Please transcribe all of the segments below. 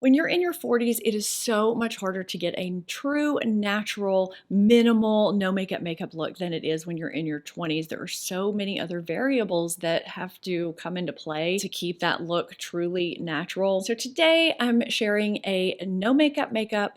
When you're in your 40s, it is so much harder to get a true, natural, minimal, no makeup look than it is when you're in your 20s. There are so many other variables that have to come into play to keep that look truly natural. So today I'm sharing a no makeup,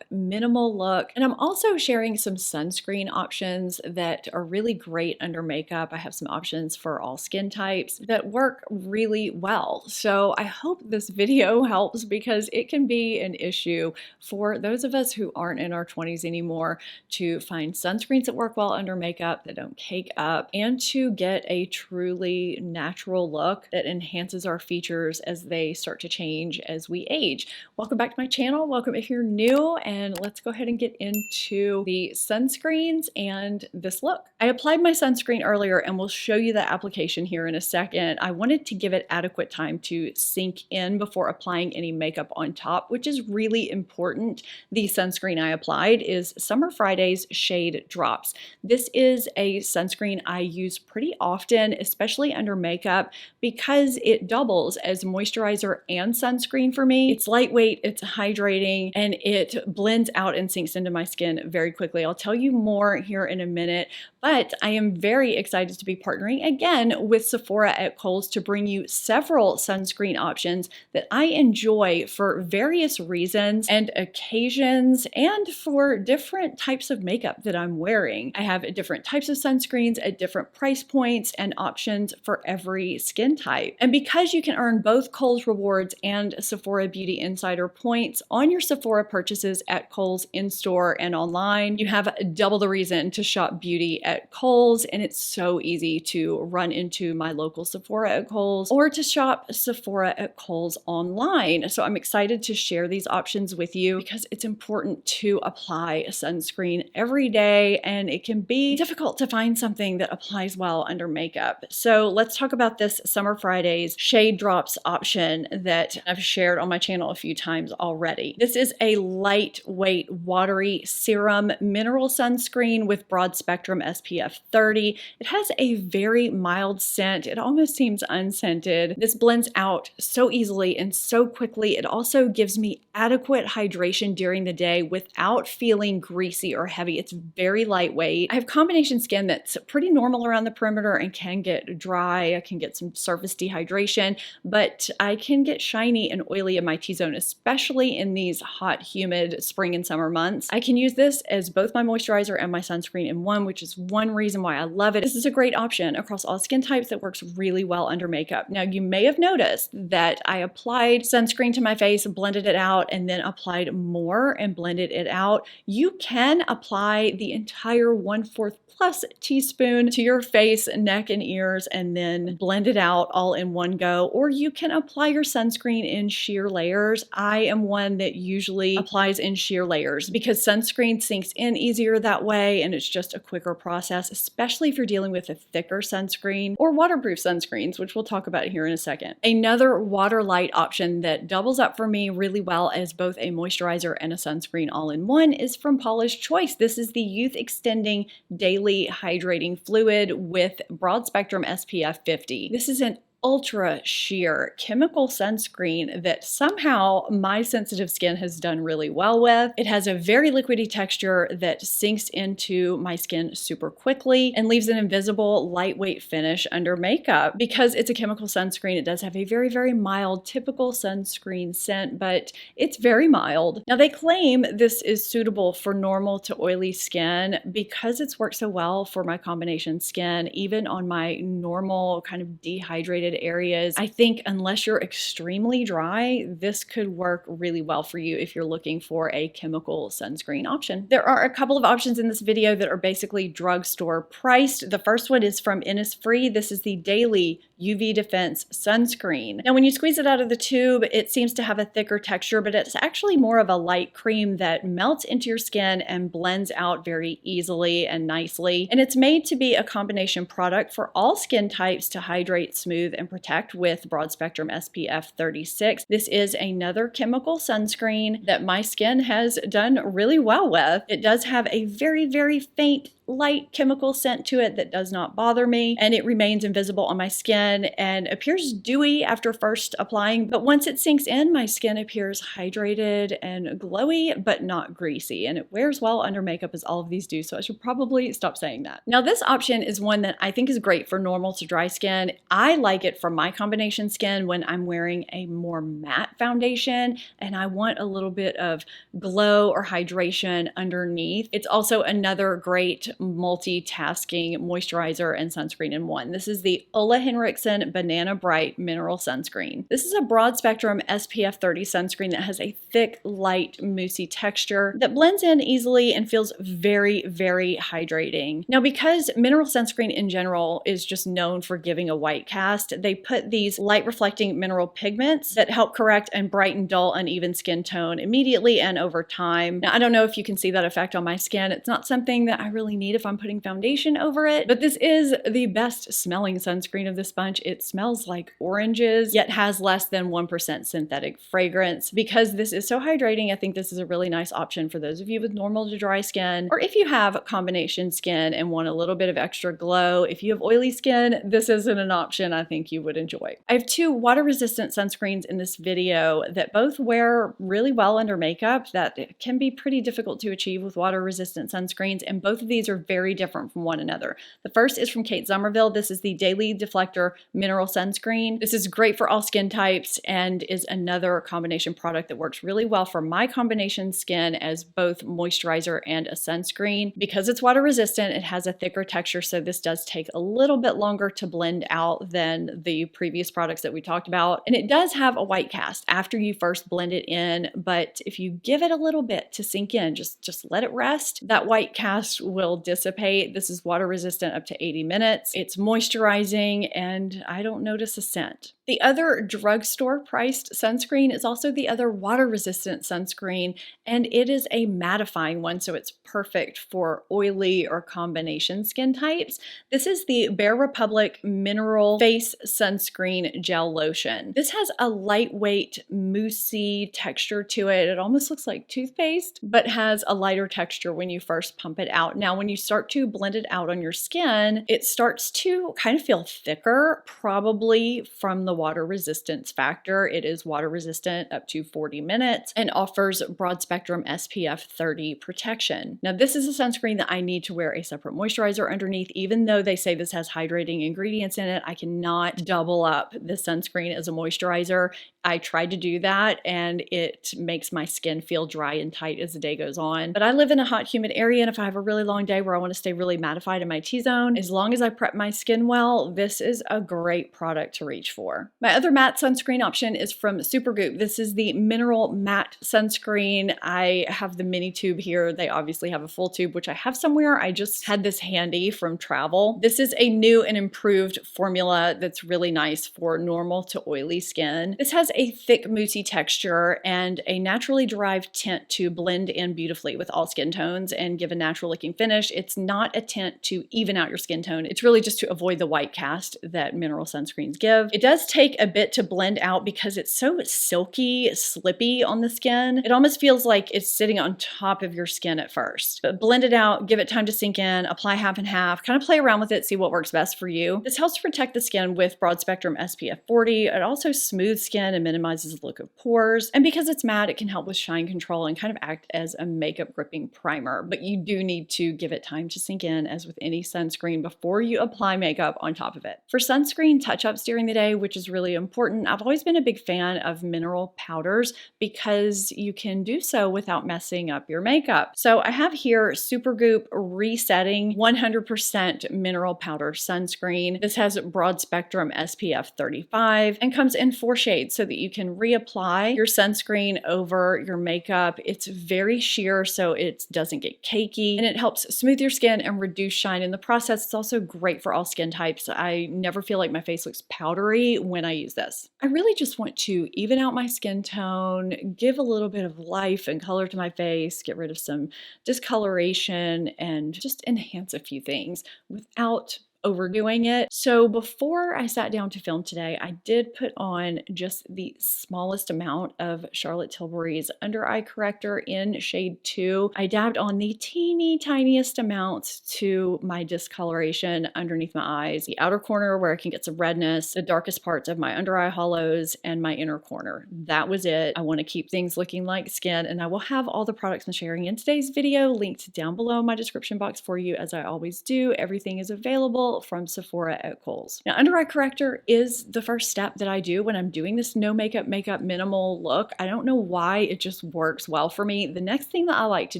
minimal look, and I'm also sharing some sunscreen options that are really great under makeup. I have some options for all skin types that work really well. So I hope this video helps because it can be an issue for those of us who aren't in our 20s anymore to find sunscreens that work well under makeup, that don't cake up, and to get a truly natural look that enhances our features as they start to change as we age. Welcome back to my channel. Welcome if you're new, and let's go ahead and get into the sunscreens and this look. I applied my sunscreen earlier and we'll show you the application here in a second. I wanted to give it adequate time to sink in before applying any makeup on top, which is really important. The sunscreen I applied is Summer Friday's Shade Drops. This is a sunscreen I use pretty often, especially under makeup, because it doubles as moisturizer and sunscreen for me. It's lightweight, it's hydrating, and it blends out and sinks into my skin very quickly. I'll tell you more here in a minute, but I am very excited to be partnering again with Sephora at Kohl's to bring you several sunscreen options that I enjoy for various reasons and occasions and for different types of makeup that I'm wearing. I have different types of sunscreens at different price points and options for every skin type. And because you can earn both Kohl's rewards and Sephora Beauty Insider points on your Sephora purchases at Kohl's in-store and online, you have double the reason to shop beauty at Kohl's, and it's so easy to run into my local Sephora at Kohl's or to shop Sephora at Kohl's online. So I'm excited to share these options with you because it's important to apply sunscreen every day, and it can be difficult to find something that applies well under makeup. So let's talk about this Summer Fridays Shade Drops option that I've shared on my channel a few times already. This is a lightweight, watery serum mineral sunscreen with broad spectrum SPF 30. It has a very mild scent. It almost seems unscented. This blends out so easily and so quickly. It also gives me adequate hydration during the day without feeling greasy or heavy. It's very lightweight. I have combination skin that's pretty normal around the perimeter and can get dry. I can get some surface dehydration, but I can get shiny and oily in my T-zone, especially in these hot, humid spring and summer months. I can use this as both my moisturizer and my sunscreen in one, which is one reason why I love it. This is a great option across all skin types that works really well under makeup. Now, you may have noticed that I applied sunscreen to my face, blended it out, and then applied more and blended it out. You can apply the entire 1/4 plus teaspoon to your face, neck, and ears, and then blend it out all in one go. Or you can apply your sunscreen in sheer layers. I am one that usually applies in sheer layers because sunscreen sinks in easier that way, and it's just a quicker process, especially if you're dealing with a thicker sunscreen or waterproof sunscreens, which we'll talk about here in a second. Another water light option that doubles up for me really well as both a moisturizer and a sunscreen all in one is from Paula's Choice. This is the Youth Extending Daily Hydrating Fluid with broad spectrum SPF 50. This is an ultra sheer chemical sunscreen that somehow my sensitive skin has done really well with. It has a very liquidy texture that sinks into my skin super quickly and leaves an invisible lightweight finish under makeup. Because it's a chemical sunscreen, it does have a very, very mild typical sunscreen scent, but it's very mild. Now, they claim this is suitable for normal to oily skin because it's worked so well for my combination skin, even on my normal kind of dehydrated areas. I think unless you're extremely dry, this could work really well for you if you're looking for a chemical sunscreen option. There are a couple of options in this video that are basically drugstore priced. The first one is from Innisfree. This is the Daily UV Defense Sunscreen. Now, when you squeeze it out of the tube, it seems to have a thicker texture, but it's actually more of a light cream that melts into your skin and blends out very easily and nicely. And it's made to be a combination product for all skin types to hydrate, smooth, and protect with broad spectrum SPF 36. This is another chemical sunscreen that my skin has done really well with. It does have a very, very faint light chemical scent to it that does not bother me, and it remains invisible on my skin and appears dewy after first applying, but once it sinks in, my skin appears hydrated and glowy, but not greasy, and it wears well under makeup as all of these do, so I should probably stop saying that. Now, this option is one that I think is great for normal to dry skin. I like it for my combination skin when I'm wearing a more matte foundation and I want a little bit of glow or hydration underneath. It's also another great multitasking moisturizer and sunscreen in one. This is the Ole Henriksen Banana Bright Mineral Sunscreen. This is a broad spectrum SPF 30 sunscreen that has a thick, light, moussey texture that blends in easily and feels very, very hydrating. Now, because mineral sunscreen in general is just known for giving a white cast, they put these light reflecting mineral pigments that help correct and brighten dull, uneven skin tone immediately and over time. Now, I don't know if you can see that effect on my skin. It's not something that I really need if I'm putting foundation over it, but this is the best smelling sunscreen of this bunch. It smells like oranges, yet has less than 1% synthetic fragrance. Because this is so hydrating, I think this is a really nice option for those of you with normal to dry skin, or if you have combination skin and want a little bit of extra glow. If you have oily skin, this isn't an option I think you would enjoy. I have two water-resistant sunscreens in this video that both wear really well under makeup that can be pretty difficult to achieve with water-resistant sunscreens, and both of these are very different from one another. The first is from Kate Somerville. This is the Daily Deflector Mineral Sunscreen. This is great for all skin types and is another combination product that works really well for my combination skin as both moisturizer and a sunscreen. Because it's water resistant, it has a thicker texture, so this does take a little bit longer to blend out than the previous products that we talked about. And it does have a white cast after you first blend it in, but if you give it a little bit to sink in, just let it rest, that white cast will dissipate. This is water resistant up to 80 minutes. It's moisturizing and I don't notice a scent. The other drugstore priced sunscreen is also the other water resistant sunscreen, and it is a mattifying one, so it's perfect for oily or combination skin types. This is the Bare Republic Mineral Face Sunscreen Gel Lotion. This has a lightweight, moussey texture to it. It almost looks like toothpaste, but has a lighter texture when you first pump it out. Now, when you start to blend it out on your skin, it starts to kind of feel thicker, probably from the water resistance factor. It is water resistant up to 40 minutes and offers broad spectrum SPF 30 protection. Now, this is a sunscreen that I need to wear a separate moisturizer underneath. Even though they say this has hydrating ingredients in it, I cannot double up the sunscreen as a moisturizer. I tried to do that and it makes my skin feel dry and tight as the day goes on. But I live in a hot, humid area, and if I have a really long day where I want to stay really mattified in my T-zone, as long as I prep my skin well, this is a great product to reach for. My other matte sunscreen option is from Supergoop. This is the Mineral Matte Sunscreen. I have the mini tube here. They obviously have a full tube, which I have somewhere. I just had this handy from travel. This is a new and improved formula that's really nice for normal to oily skin. This has a thick, moussey texture and a naturally derived tint to blend in beautifully with all skin tones and give a natural looking finish. It's not a tint to even out your skin tone. It's really just to avoid the white cast that mineral sunscreens give. It does take a bit to blend out because it's so silky, slippy on the skin. It almost feels like it's sitting on top of your skin at first. But blend it out, give it time to sink in, apply half and half, kind of play around with it, see what works best for you. This helps to protect the skin with broad spectrum SPF 40. It also smooths skin and minimizes the look of pores. And because it's matte, it can help with shine control and kind of act as a makeup gripping primer. But you do need to give it time to sink in, as with any sunscreen, before you apply makeup on top of it. For sunscreen touch-ups during the day, which is really important, I've always been a big fan of mineral powders because you can do so without messing up your makeup. So I have here Supergoop Resetting 100% Mineral Powder Sunscreen. This has broad spectrum SPF 35 and comes in 4 shades so that you can reapply your sunscreen over your makeup. It's very sheer so it doesn't get cakey, and it helps smooth your skin and reduce shine in the process. It's also great for all skin types. I never feel like my face looks powdery when I use this. I really just want to even out my skin tone, give a little bit of life and color to my face, get rid of some discoloration, and just enhance a few things without overdoing it. So before I sat down to film today, I did put on just the smallest amount of Charlotte Tilbury's under eye corrector in shade 2. I dabbed on the teeny tiniest amounts to my discoloration underneath my eyes, the outer corner where I can get some redness, the darkest parts of my under eye hollows, and my inner corner. That was it. I want to keep things looking like skin, and I will have all the products I'm sharing in today's video linked down below in my description box for you, as I always do. Everything is available from Sephora at Kohl's. Now, under eye corrector is the first step that I do when I'm doing this no makeup minimal look. I don't know why, it just works well for me. The next thing that I like to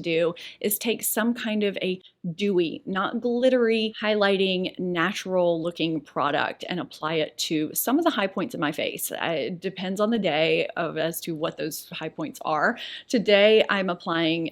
do is take some kind of a dewy, not glittery, highlighting, natural looking product and apply it to some of the high points in my face. It depends on the day as to what those high points are. Today I'm applying,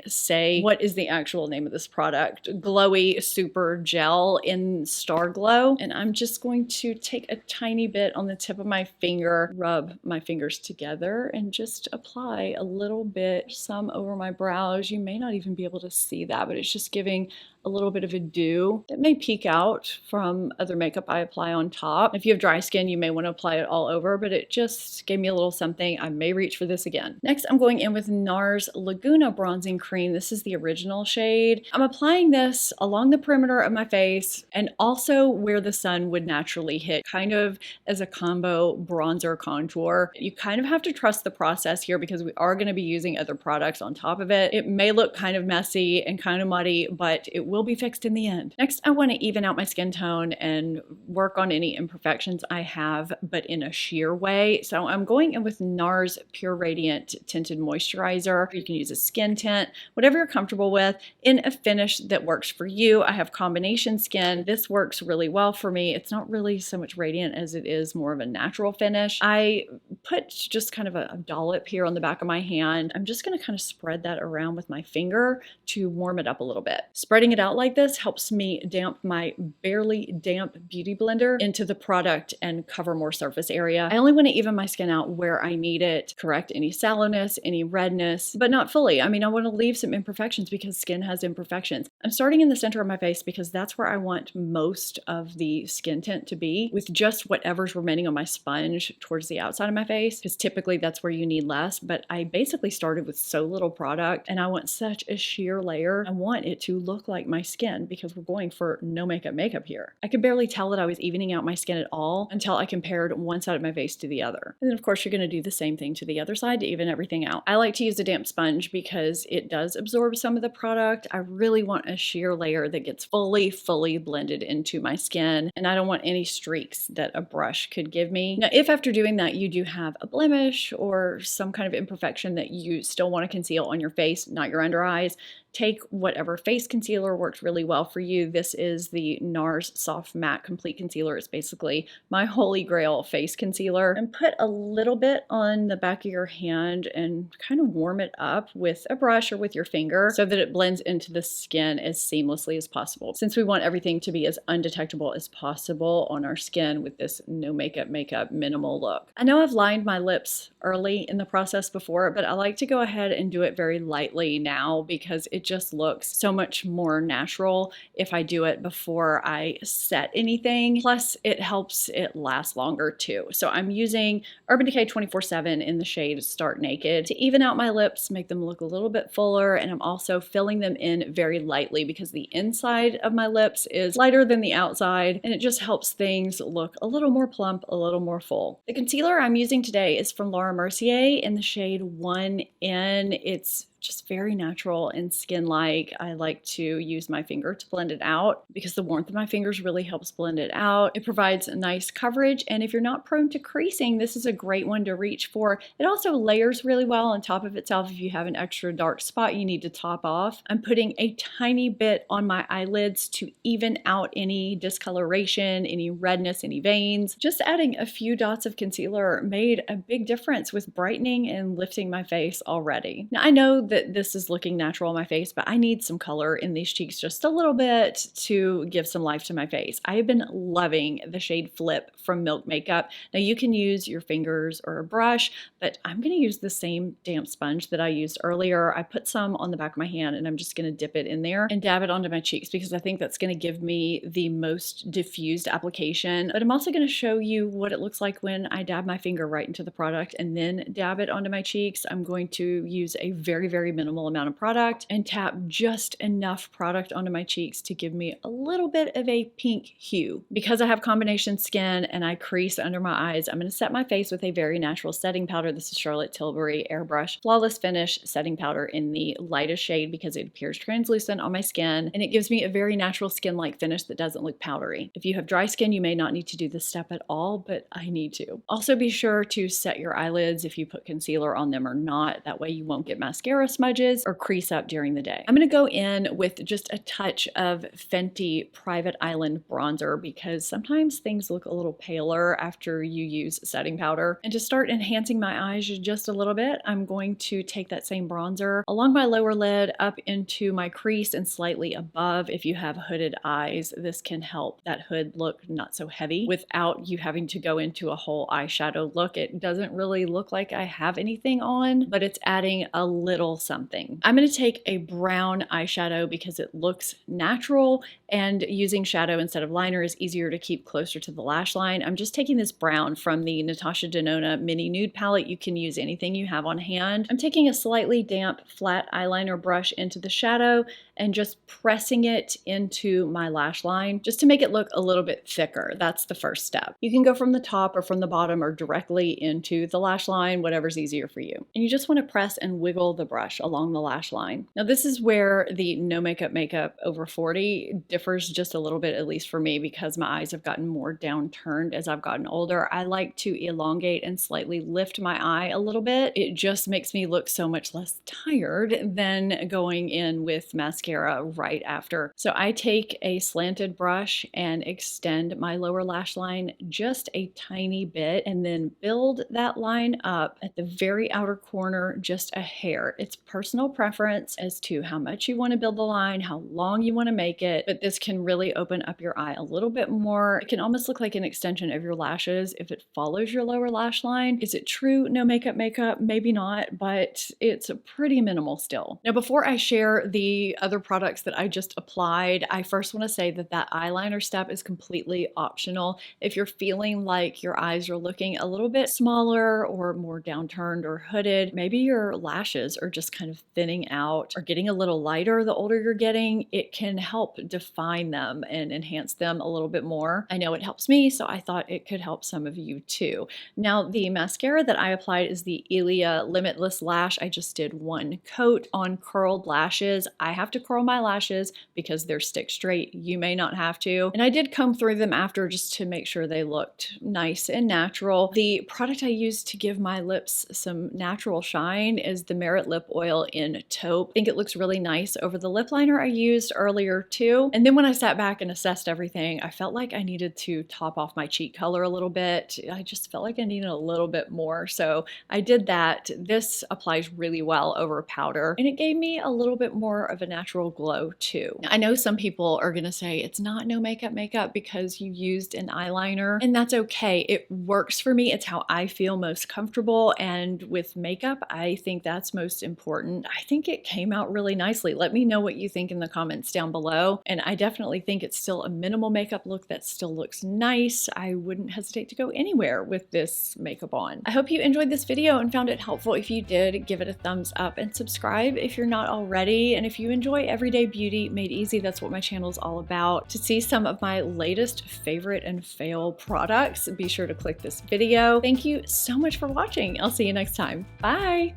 what is the actual name of this product? Glowy Super Gel in Star Glow. And I'm just going to take a tiny bit on the tip of my finger, rub my fingers together, and just apply a little bit, some over my brows. You may not even be able to see that, but it's just giving a little bit of a dew that may peek out from other makeup I apply on top. If you have dry skin, you may want to apply it all over, but it just gave me a little something. I may reach for this again. Next, I'm going in with NARS Laguna Bronzing Cream. This is the original shade. I'm applying this along the perimeter of my face and also where the sun would naturally hit, kind of as a combo bronzer contour. You kind of have to trust the process here because we are going to be using other products on top of it. It may look kind of messy and kind of muddy, but it will be fixed in the end. Next, I want to even out my skin tone and work on any imperfections I have, but in a sheer way. So I'm going in with NARS Pure Radiant Tinted Moisturizer. You can use a skin tint, whatever you're comfortable with, in a finish that works for you. I have combination skin. This works really well for me. It's not really so much radiant as it is more of a natural finish. I put just kind of a dollop here on the back of my hand. I'm just going to kind of spread that around with my finger to warm it up a little bit. Spreading it out like this helps me damp my barely damp beauty blender into the product and cover more surface area. I only want to even my skin out where I need it, correct any sallowness, any redness, but not fully. I mean, I want to leave some imperfections because skin has imperfections. I'm starting in the center of my face because that's where I want most of the skin tint to be, with just whatever's remaining on my sponge towards the outside of my face, because typically that's where you need less. But I basically started with so little product and I want such a sheer layer. I want it to look like my skin because we're going for no makeup here. I could barely tell that I was evening out my skin at all until I compared one side of my face to the other. And then of course you're going to do the same thing to the other side to even everything out. I like to use a damp sponge because it does absorb some of the product. I really want a sheer layer that gets fully blended into my skin, and I don't want any streaks that a brush could give me. Now, if after doing that you do have a blemish or some kind of imperfection that you still want to conceal on your face, not your under eyes, take whatever face concealer works really well for you. This is the NARS Soft Matte Complete Concealer. It's basically my holy grail face concealer. And put a little bit on the back of your hand and kind of warm it up with a brush or with your finger so that it blends into the skin as seamlessly as possible. Since we want everything to be as undetectable as possible on our skin with this no makeup minimal look. I know I've lined my lips early in the process before, but I like to go ahead and do it very lightly now because it just looks so much more natural if I do it before I set anything. Plus, it helps it last longer too. So I'm using Urban Decay 24/7 in the shade Start Naked to even out my lips, make them look a little bit fuller, and I'm also filling them in very lightly because the inside of my lips is lighter than the outside, and it just helps things look a little more plump, a little more full. The concealer I'm using today is from Laura Mercier in the shade 1N. It's just very natural and skin-like. I like to use my finger to blend it out because the warmth of my fingers really helps blend it out. It provides a nice coverage, and if you're not prone to creasing, this is a great one to reach for. It also layers really well on top of itself if you have an extra dark spot you need to top off. I'm putting a tiny bit on my eyelids to even out any discoloration, any redness, any veins. Just adding a few dots of concealer made a big difference with brightening and lifting my face already. Now, I know that this is looking natural on my face, but I need some color in these cheeks just a little bit to give some life to my face. I have been loving the shade Flip from Milk Makeup. Now you can use your fingers or a brush, but I'm going to use the same damp sponge that I used earlier. I put some on the back of my hand and I'm just going to dip it in there and dab it onto my cheeks because I think that's going to give me the most diffused application. But I'm also going to show you what it looks like when I dab my finger right into the product and then dab it onto my cheeks. I'm going to use a very, very minimal amount of product and tap just enough product onto my cheeks to give me a little bit of a pink hue. Because I have combination skin and I crease under my eyes, I'm going to set my face with a very natural setting powder. This is Charlotte Tilbury Airbrush Flawless Finish setting powder in the lightest shade because it appears translucent on my skin and it gives me a very natural skin-like finish that doesn't look powdery. If you have dry skin, you may not need to do this step at all, but I need to. Also be sure to set your eyelids if you put concealer on them or not. That way you won't get mascara smudges or crease up during the day. I'm going to go in with just a touch of Fenty Private Island bronzer because sometimes things look a little paler after you use setting powder. And to start enhancing my eyes just a little bit, I'm going to take that same bronzer along my lower lid up into my crease and slightly above. If you have hooded eyes, this can help that hood look not so heavy without you having to go into a whole eyeshadow look. It doesn't really look like I have anything on, but it's adding a little something. I'm going to take a brown eyeshadow because it looks natural and using shadow instead of liner is easier to keep closer to the lash line. I'm just taking this brown from the Natasha Denona Mini Nude palette. You can use anything you have on hand. I'm taking a slightly damp flat eyeliner brush into the shadow and just pressing it into my lash line just to make it look a little bit thicker. That's the first step. You can go from the top or from the bottom or directly into the lash line, whatever's easier for you. And you just want to press and wiggle the brush along the lash line. Now this is where the no makeup over 40 differs just a little bit, at least for me, because my eyes have gotten more downturned as I've gotten older. I like to elongate and slightly lift my eye a little bit. It just makes me look so much less tired than going in with mascara right after. So I take a slanted brush and extend my lower lash line just a tiny bit and then build that line up at the very outer corner just a hair. It's personal preference as to how much you want to build the line, how long you want to make it, but this can really open up your eye a little bit more. It can almost look like an extension of your lashes if it follows your lower lash line. Is it true no makeup? Maybe not, but it's pretty minimal still. Now before I share the other products that I just applied, I first want to say that that eyeliner step is completely optional. If you're feeling like your eyes are looking a little bit smaller or more downturned or hooded, maybe your lashes are just kind of thinning out or getting a little lighter the older you're getting, it can help define them and enhance them a little bit more. I know it helps me, so I thought it could help some of you too. Now the mascara that I applied is the Ilia Limitless Lash. I just did one coat on curled lashes. I have to curl my lashes because they're stick straight. You may not have to. And I did comb through them after just to make sure they looked nice and natural. The product I used to give my lips some natural shine is the Merit Lip Oil in Taupe. I think it looks really nice over the lip liner I used earlier too. And then when I sat back and assessed everything, I felt like I needed to top off my cheek color a little bit. I just felt like I needed a little bit more. So I did that. This applies really well over powder and it gave me a little bit more of a natural glow too. I know some people are going to say it's not no makeup because you used an eyeliner, and that's okay. It works for me. It's how I feel most comfortable, and with makeup, I think that's most important. I think it came out really nicely. Let me know what you think in the comments down below, and I definitely think it's still a minimal makeup look that still looks nice. I wouldn't hesitate to go anywhere with this makeup on. I hope you enjoyed this video and found it helpful. If you did, give it a thumbs up and subscribe if you're not already. And if you enjoy everyday beauty made easy, that's what my channel is all about. To see some of my latest favorite and fail products, be sure to click this video. Thank you so much for watching. I'll see you next time. Bye.